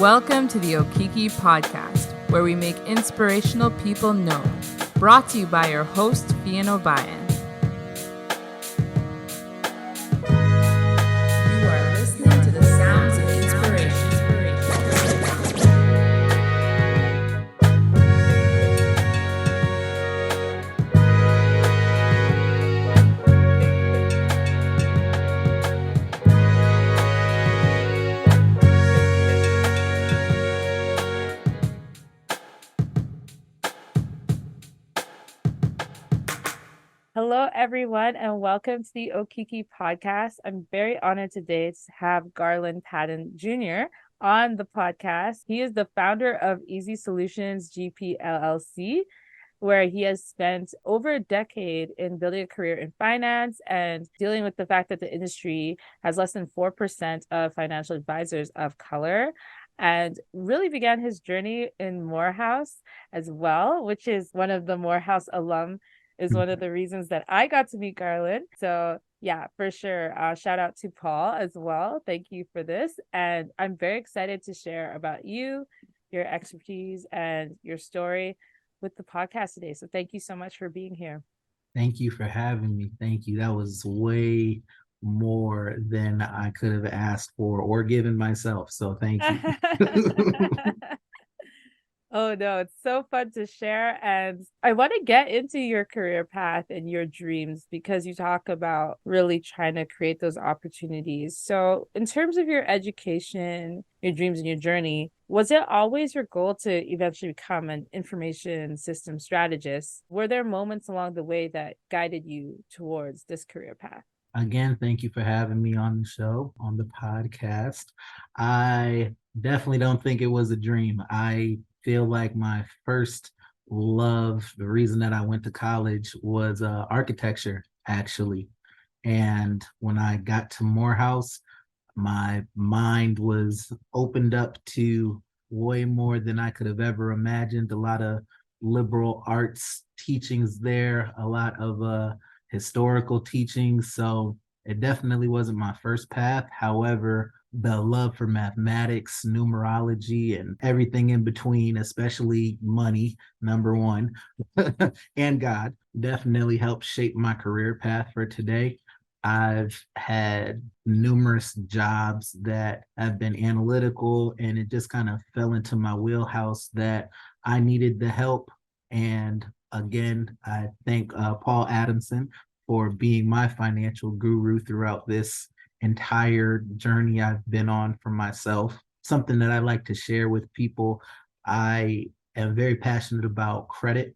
Welcome to the Okiki Podcast, where we make inspirational people known. Brought to you by your host, Fian O'Brien. You are listening to the sounds of inspiration. Hello, everyone, and welcome to the Okiki Podcast. I'm very honored today to have Garland Patton Jr. on the podcast. He is the founder of Solutions GP LLC, where he has spent over a decade in building a career in finance and dealing with the fact that the industry has less than 4% of financial advisors of color, and really began his journey in Morehouse as well, which is one of the Morehouse alum, is one of the reasons that I got to meet Garland. So yeah, for sure. Shout out to Paul as well. Thank you for this. And I'm very excited to share about you, your expertise, and your story with the podcast today. So thank you so much for being here. Thank you for having me. Thank you. That was way more than I could have asked for or given myself. So thank you. Oh, no, it's so fun to share. And I want to get into your career path and your dreams because you talk about really trying to create those opportunities. So in terms of your education, your dreams and your journey, was it always your goal to eventually become an information system strategist? Were there moments along the way that guided you towards this career path? Again, thank you for having me on the show, on the podcast. I definitely don't think it was a dream. I feel like my first love, the reason that I went to college was architecture, actually. And when I got to Morehouse, my mind was opened up to way more than I could have ever imagined. A lot of liberal arts teachings there, a lot of historical teachings. So it definitely wasn't my first path. However, the love for mathematics, numerology, and everything in between, especially money, number one, and God, definitely helped shape my career path for today. I've had numerous jobs that have been analytical, and it just kind of fell into my wheelhouse that I needed the help. And again, I thank Paul Adamson for being my financial guru throughout this entire journey I've been on for myself. Something that I like to share with people. I am very passionate about credit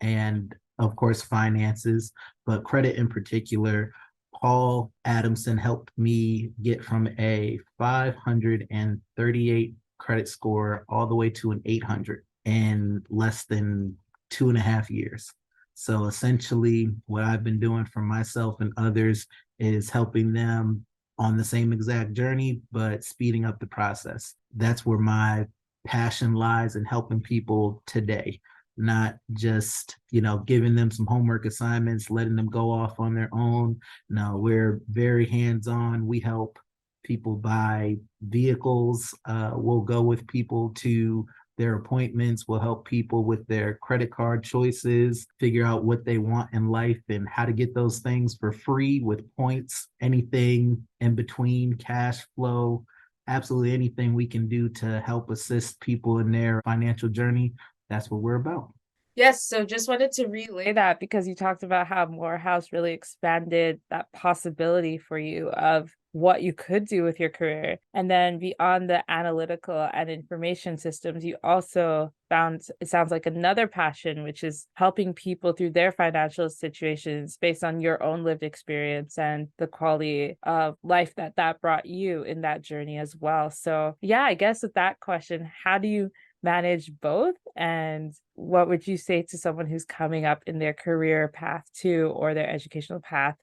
and, of course, finances, but credit in particular. Paul Adamson helped me get from a 538 credit score all the way to an 800 in less than 2.5 years. So essentially, what I've been doing for myself and others is helping them on the same exact journey, but speeding up the process. That's where my passion lies, in helping people today, not just, giving them some homework assignments, letting them go off on their own. No, we're very hands-on. We help people buy vehicles. We'll go with people to their appointments. We'll help people with their credit card choices, figure out what they want in life and how to get those things for free with points, anything in between, cash flow, absolutely anything we can do to help assist people in their financial journey. That's what we're about. Yes, so just wanted to relay that because you talked about how Morehouse really expanded that possibility for you of what you could do with your career. And then beyond the analytical and information systems, you also found, it sounds like, another passion, which is helping people through their financial situations based on your own lived experience and the quality of life that brought you in that journey as well. So yeah, I guess with that question, how do you manage both? And what would you say to someone who's coming up in their career path too, or their educational path,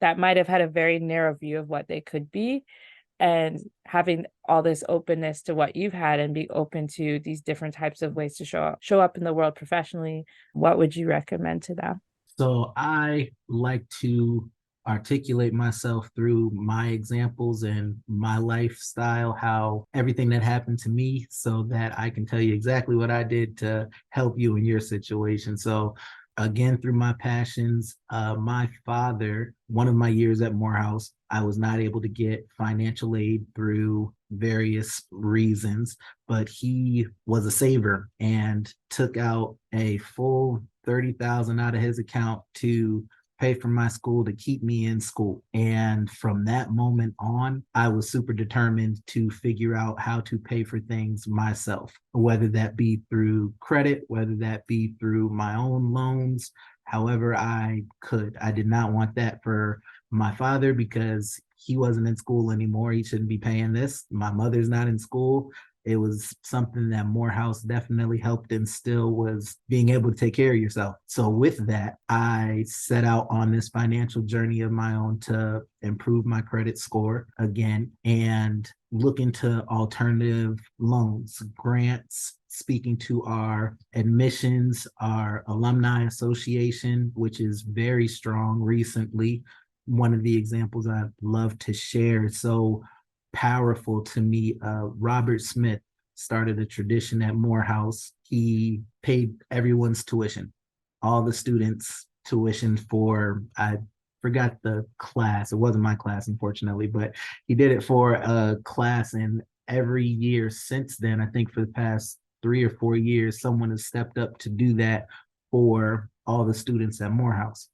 that might have had a very narrow view of what they could be, and having all this openness to what you've had and be open to these different types of ways to show up in the world professionally? What would you recommend to them? So I like to articulate myself through my examples and my lifestyle, how everything that happened to me, so that I can tell you exactly what I did to help you in your situation. So, again, through my passions, my father, one of my years at Morehouse, I was not able to get financial aid through various reasons, but he was a saver and took out a full 30,000 out of his account to pay for my school to keep me in school. And from that moment on, I was super determined to figure out how to pay for things myself, whether that be through credit, whether that be through my own loans, however I could. I did not want that for my father because he wasn't in school anymore. He shouldn't be paying this. My mother's not in school. It was something that Morehouse definitely helped instill, was being able to take care of yourself. So with that, I set out on this financial journey of my own to improve my credit score again and look into alternative loans, grants, speaking to our admissions, our alumni association, which is very strong recently. One of the examples I'd love to share. So powerful to me. Robert Smith started a tradition at Morehouse. He paid everyone's tuition, all the students' tuition for, I forgot the class. It wasn't my class, unfortunately, but he did it for a class. And every year since then, I think for the past 3 or 4 years, someone has stepped up to do that for all the students at Morehouse.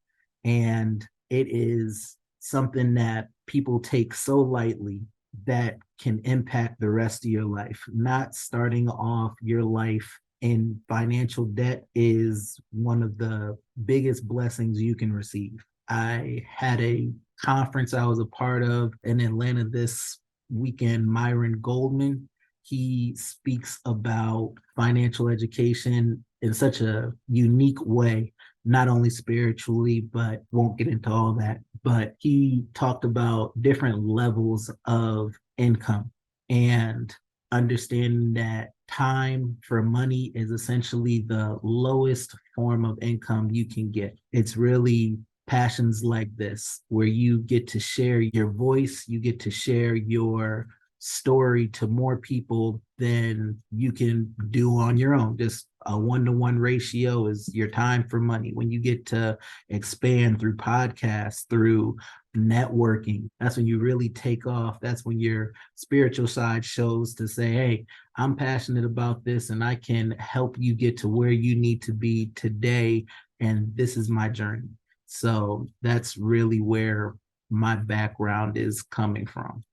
And it is something that people take so lightly that can impact the rest of your life. Not starting off your life in financial debt is one of the biggest blessings you can receive. I had a conference I was a part of in Atlanta this weekend. Myron Goldman, he speaks about financial education in such a unique way, not only spiritually, but won't get into all that. But he talked about different levels of income and understanding that time for money is essentially the lowest form of income you can get. It's really passions like this where you get to share your voice, you get to share your story to more people than you can do on your own. Just a 1-to-1 ratio is your time for money. When you get to expand through podcasts, through networking, that's when you really take off. That's when your spiritual side shows to say, hey, I'm passionate about this and I can help you get to where you need to be today. And this is my journey. So that's really where my background is coming from.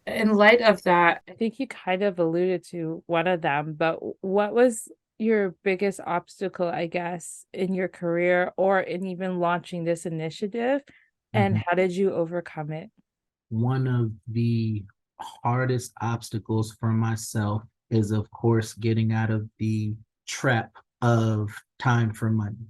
In light of that, I think you kind of alluded to one of them, but what was your biggest obstacle, I guess, in your career or in even launching this initiative? And Mhm. how did you overcome it? One of the hardest obstacles for myself is, of course, getting out of the trap of time for money.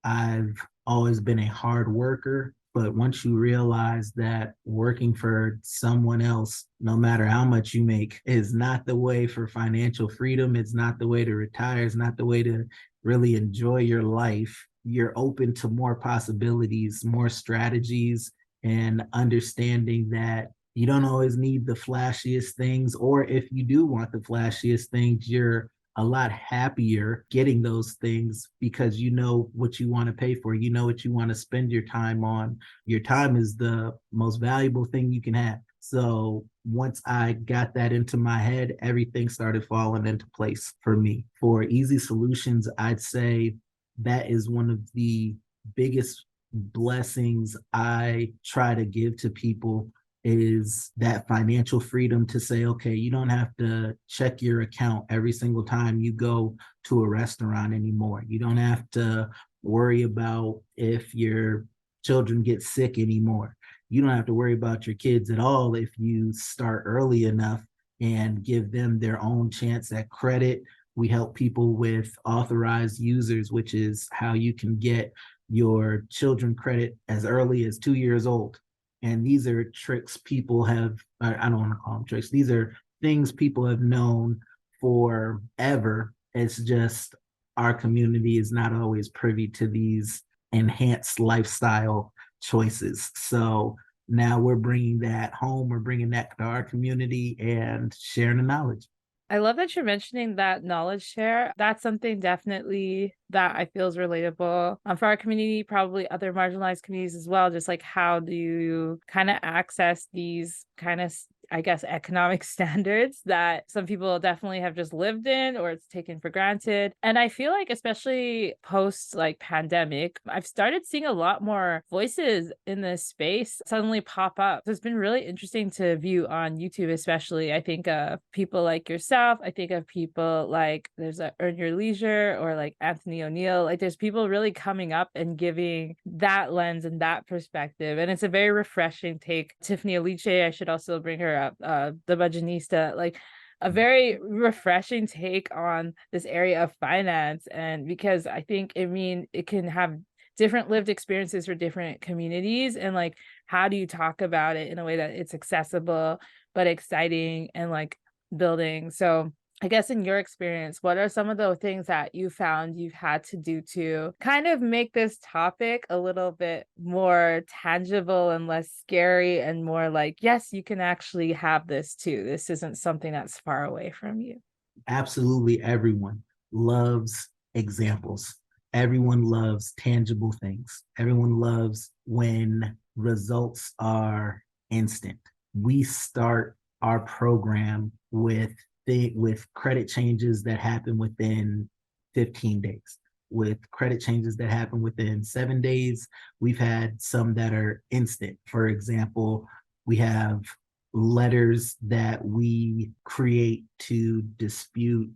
I've always been a hard worker, but once you realize that working for someone else, no matter how much you make, is not the way for financial freedom, it's not the way to retire, it's not the way to really enjoy your life. You're open to more possibilities, more strategies, and understanding that you don't always need the flashiest things, or if you do want the flashiest things, you're a lot happier getting those things because you know what you want to pay for. You know what you want to spend your time on. Your time is the most valuable thing you can have. So once I got that into my head, everything started falling into place for me. For Easy Solutions, I'd say that is one of the biggest blessings I try to give to people, is that financial freedom to say, okay, you don't have to check your account every single time you go to a restaurant anymore. You don't have to worry about if your children get sick anymore. You don't have to worry about your kids at all if you start early enough and give them their own chance at credit. We help people with authorized users, which is how you can get your children credit as early as 2 years old. And these are tricks people have, I don't want to call them tricks, these are things people have known forever. It's just our community is not always privy to these enhanced lifestyle choices. So now we're bringing that home, we're bringing that to our community and sharing the knowledge. I love that you're mentioning that knowledge share. That's something definitely that I feel is relatable for our community, probably other marginalized communities as well. Just like how do you kind of access these kind of, I guess, economic standards that some people definitely have just lived in or it's taken for granted. And I feel like, especially post like pandemic, I've started seeing a lot more voices in this space suddenly pop up. So it's been really interesting to view on YouTube, especially. I think of people like yourself. I think of people like there's a Earn Your Leisure or like Anthony O'Neill. Like there's people really coming up and giving that lens and that perspective. And it's a very refreshing take. Tiffany Aliche, I should also bring her up, the Budgetnista, like a very refreshing take on this area of finance. And because I think it can have different lived experiences for different communities. And like, how do you talk about it in a way that it's accessible, but exciting and like building? So I guess in your experience, what are some of the things that you found you've had to do to kind of make this topic a little bit more tangible and less scary and more like, yes, you can actually have this too. This isn't something that's far away from you. Absolutely everyone loves examples. Everyone loves tangible things. Everyone loves when results are instant. We start our program with credit changes that happen within 15 days. With credit changes that happen within 7 days, we've had some that are instant. For example, we have letters that we create to dispute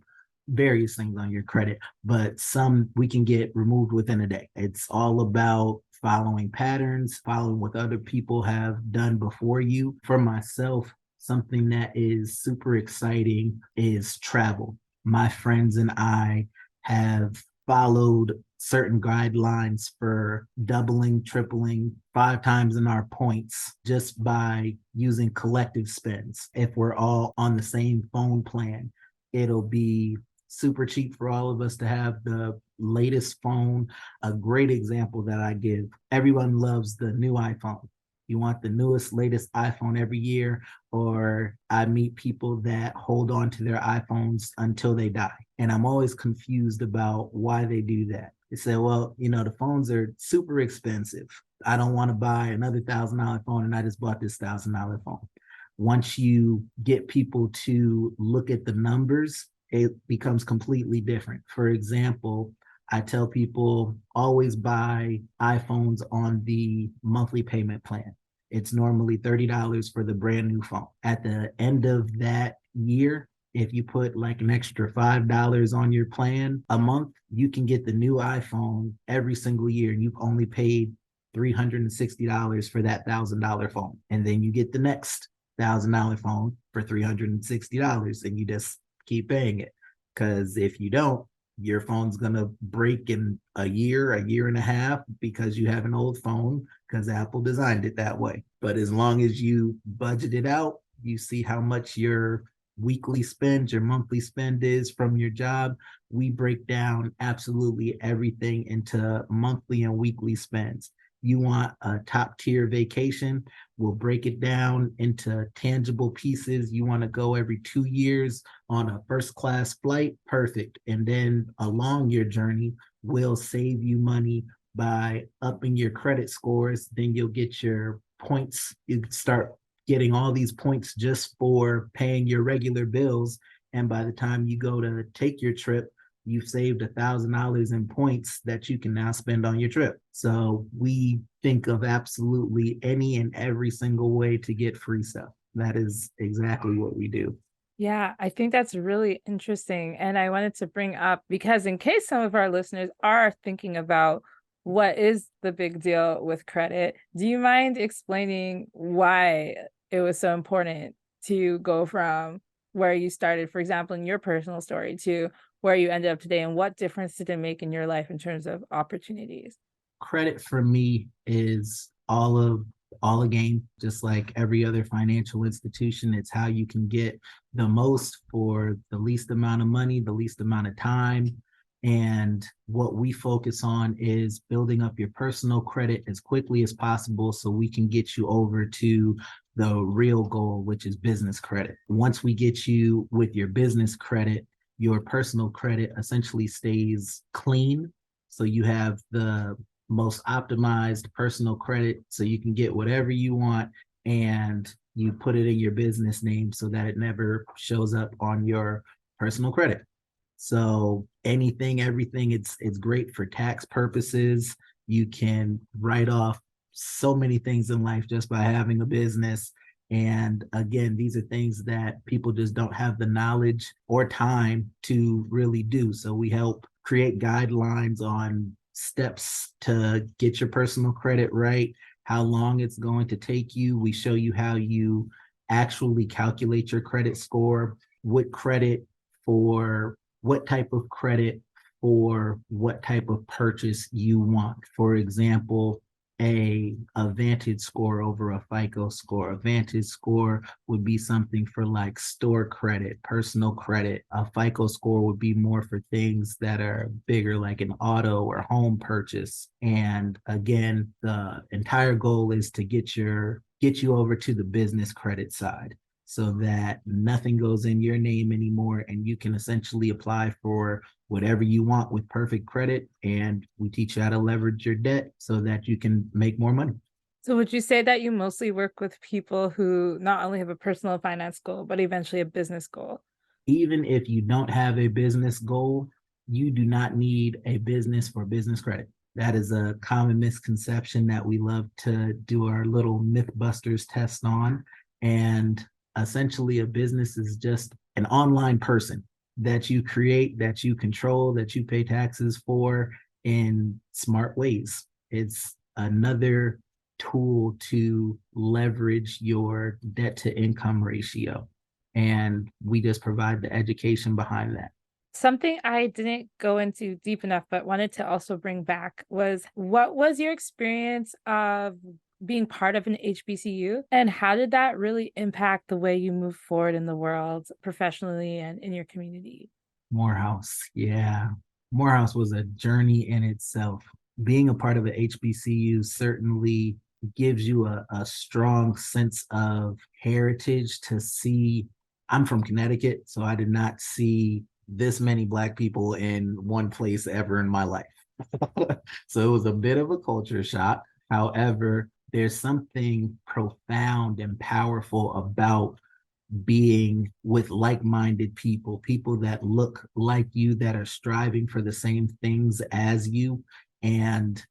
various things on your credit, but some we can get removed within a day. It's all about following patterns, following what other people have done before you. For myself, something that is super exciting is travel. My friends and I have followed certain guidelines for doubling, tripling, 5 times in our points just by using collective spends. If we're all on the same phone plan, it'll be super cheap for all of us to have the latest phone. A great example that I give, everyone loves the new iPhone. You want the newest, latest iPhone every year, or I meet people that hold on to their iPhones until they die. And I'm always confused about why they do that. They say, well, the phones are super expensive. I don't want to buy another $1,000 phone, and I just bought this $1,000 phone. Once you get people to look at the numbers, it becomes completely different. For example, I tell people always buy iPhones on the monthly payment plan. It's normally $30 for the brand new phone. At the end of that year, if you put like an extra $5 on your plan a month, you can get the new iPhone every single year. You've only paid $360 for that $1,000 phone. And then you get the next $1,000 phone for $360 and you just keep paying it. Because if you don't, your phone's going to break in a year and a half because you have an old phone because Apple designed it that way. But as long as you budget it out, you see how much your weekly spend, your monthly spend is from your job. We break down absolutely everything into monthly and weekly spends. You want a top tier vacation, we'll break it down into tangible pieces. You want to go every 2 years on a first class flight, perfect. And then along your journey, we'll save you money by upping your credit scores. Then you'll get your points. You start getting all these points just for paying your regular bills. And by the time you go to take your trip, you've saved $1,000 in points that you can now spend on your trip. So we think of absolutely any and every single way to get free stuff. That is exactly what we do. Yeah, I think that's really interesting. And I wanted to bring up, because in case some of our listeners are thinking about what is the big deal with credit, do you mind explaining why it was so important to go from where you started, for example, in your personal story, to where you ended up today, and what difference did it make in your life in terms of opportunities? Credit for me is all a game, just like every other financial institution. It's how you can get the most for the least amount of money, the least amount of time. And what we focus on is building up your personal credit as quickly as possible so we can get you over to the real goal, which is business credit. Once we get you with your business credit, your personal credit essentially stays clean. So you have the most optimized personal credit so you can get whatever you want, and you put it in your business name so that it never shows up on your personal credit. So anything, everything, it's great for tax purposes. You can write off so many things in life just by having a business. And again, these are things that people just don't have the knowledge or time to really do. So we help create guidelines on steps to get your personal credit right, how long it's going to take you. We show you how you actually calculate your credit score, what credit for what type of credit for what type of purchase you want. For example, a Vantage score over a FICO score. A Vantage score would be something for like store credit, personal credit. A FICO score would be more for things that are bigger, like an auto or home purchase. And again, the entire goal is to get you over to the business credit side so that nothing goes in your name anymore and you can essentially apply for whatever you want with perfect credit. And we teach you how to leverage your debt so that you can make more money. So would you say that you mostly work with people who not only have a personal finance goal, but eventually a business goal? Even if you don't have a business goal, you do not need a business for business credit. That is a common misconception that we love to do our little Mythbusters test on. And essentially, a business is just an online person that you create, that you control, that you pay taxes for in smart ways. It's another tool to leverage your debt to income ratio. And we just provide the education behind that. Something I didn't go into deep enough, but wanted to also bring back was what was your experience of being part of an HBCU and how did that really impact the way you move forward in the world professionally and in your community? Morehouse, yeah. Morehouse was a journey in itself. Being a part of an HBCU certainly gives you a strong sense of heritage to see. I'm from Connecticut, so I did not see this many Black people in one place ever in my life. So it was a bit of a culture shock. However, there's something profound and powerful about being with like-minded people, people that look like you, that are striving for the same things as you. And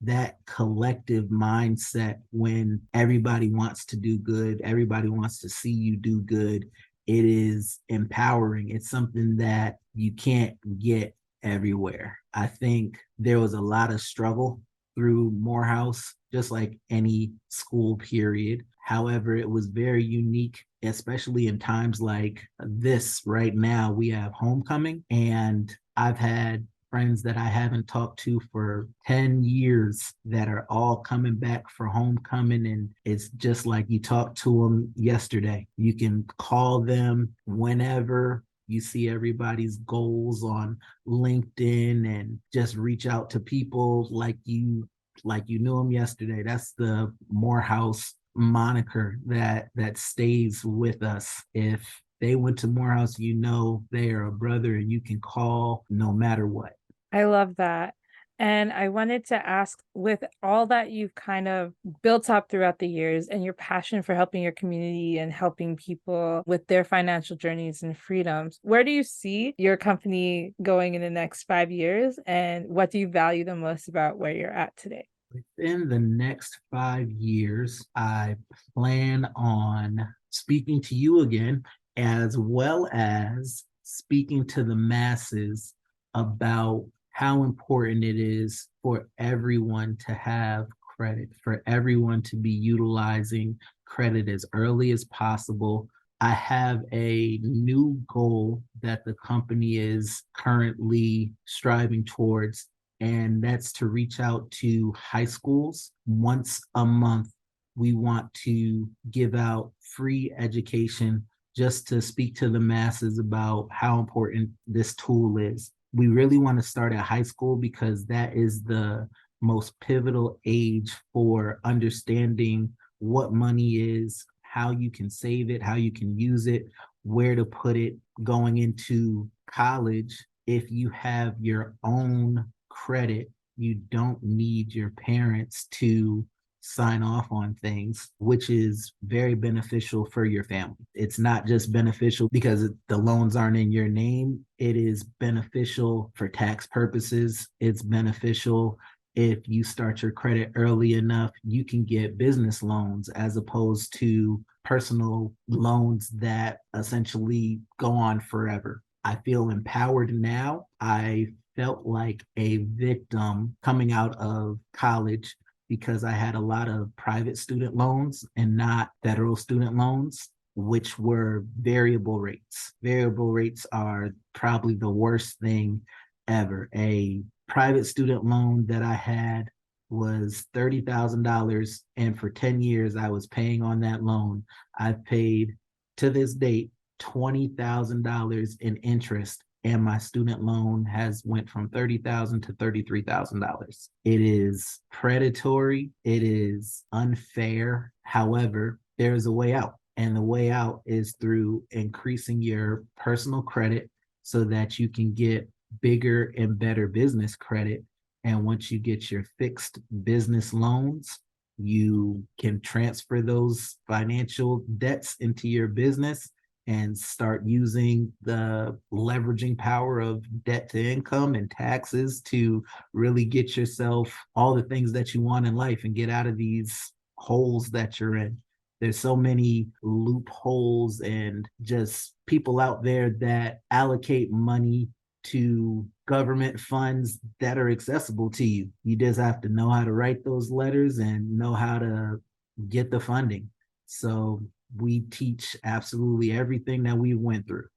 that collective mindset, when everybody wants to do good, everybody wants to see you do good, it is empowering. It's something that you can't get everywhere. I think there was a lot of struggle through Morehouse, just like any school period. However, it was very unique, especially in times like this. Right now, we have homecoming, and I've had friends that I haven't talked to for 10 years that are all coming back for homecoming. And it's just like you talked to them yesterday. You can call them whenever. You see everybody's goals on LinkedIn and just reach out to people like you knew them yesterday. That's the Morehouse moniker that stays with us. If they went to Morehouse, you know they are a brother and you can call no matter what. I love that. And I wanted to ask, with all that you've kind of built up throughout the years and your passion for helping your community and helping people with their financial journeys and freedoms, where do you see your company going in the next 5 years? And what do you value the most about where you're at today? Within the next 5 years, I plan on speaking to you again, as well as speaking to the masses about how important it is for everyone to have credit, for everyone to be utilizing credit as early as possible. I have a new goal that the company is currently striving towards, and that's to reach out to high schools once a month. We want to give out free education just to speak to the masses about how important this tool is. we really want to start at high school because that is the most pivotal age for understanding what money is, how you can save it, how you can use it, where to put it going into college. If you have your own credit, you don't need your parents to sign off on things, which is very beneficial for your family. It's not just beneficial because the loans aren't in your name, it is beneficial for tax purposes. It's beneficial if you start your credit early enough, you can get business loans as opposed to personal loans that essentially go on forever. I feel empowered now. I felt like a victim coming out of college because I had a lot of private student loans and not federal student loans, which were variable rates. Variable rates are probably the worst thing ever. A private student loan that I had was $30,000. And for 10 years, I was paying on that loan. I've paid to this date $20,000 in interest, and my student loan has went from $30,000 to $33,000. It is predatory. It is unfair. However, there is a way out. And the way out is through increasing your personal credit so that you can get bigger and better business credit. And once you get your fixed business loans, you can transfer those financial debts into your business and start using the leveraging power of debt to income and taxes to really get yourself all the things that you want in life and get out of these holes that you're in. There's so many loopholes and just people out there that allocate money to government funds that are accessible to you. You just have to know how to write those letters and know how to get the funding. So we teach absolutely everything that we went through.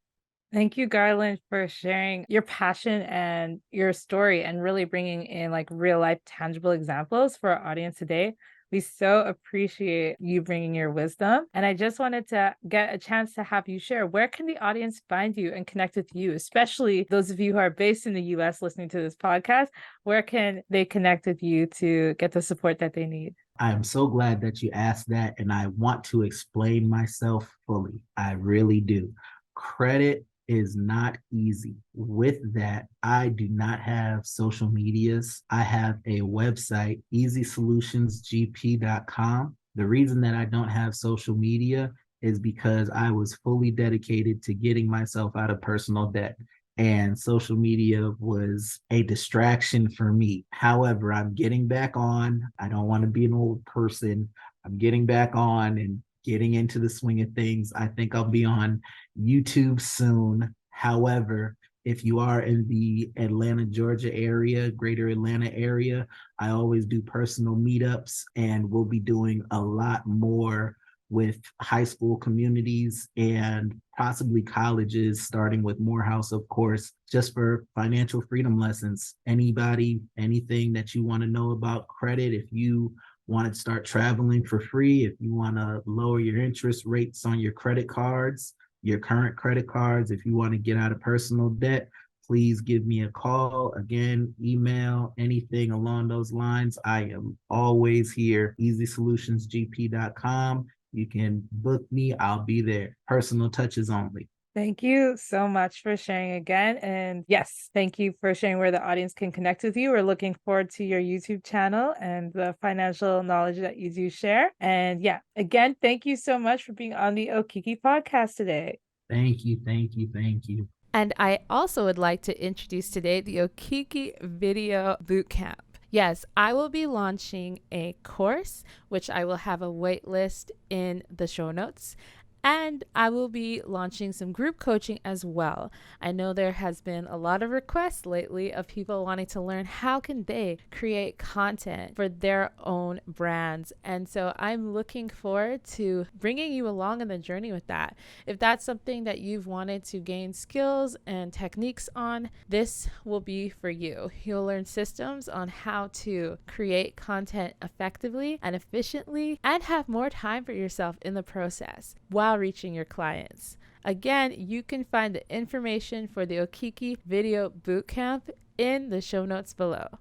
Thank you, Garland, for sharing your passion and your story and really bringing in like real life tangible examples for our audience today. We so appreciate you bringing your wisdom. And I just wanted to get a chance to have you share, where can the audience find you and connect with you, especially those of you who are based in the US listening to this podcast? Where can they connect with you to get the support that they need? I am so glad that you asked that, and I want to explain myself fully. I really do. Credit is not easy. With that, I do not have social medias. I have a website, easysolutionsgp.com. The reason that I don't have social media is because I was fully dedicated to getting myself out of personal debt, and social media was a distraction for me. However, I'm getting back on. I don't want to be an old person. I'm getting back on and getting into the swing of things. I think I'll be on YouTube soon. However, if you are in the Atlanta, Georgia area, greater Atlanta area, I always do personal meetups, and we'll be doing a lot more with high school communities and possibly colleges, starting with Morehouse, of course, just for financial freedom lessons. Anybody, anything that you want to know about credit, if you want to start traveling for free, if you want to lower your interest rates on your credit cards, your current credit cards, if you want to get out of personal debt, please give me a call. Again, email, anything along those lines. I am always here. easysolutionsgp.com. You can book me. I'll be there. Personal touches only. Thank you so much for sharing again. And yes, thank you for sharing where the audience can connect with you. We're looking forward to your YouTube channel and the financial knowledge that you do share. And yeah, again, thank you so much for being on the Okiki podcast today. Thank you. Thank you. Thank you. And I also would like to introduce today the Okiki Video Bootcamp. Yes, I will be launching a course, which I will have a wait list in the show notes. And I will be launching some group coaching as well. I know there has been a lot of requests lately of people wanting to learn how can they create content for their own brands. And so I'm looking forward to bringing you along on the journey with that. If that's something that you've wanted to gain skills and techniques on, this will be for you. You'll learn systems on how to create content effectively and efficiently and have more time for yourself in the process while reaching your clients. Again, you can find the information for the Okiki Video Bootcamp in the show notes below.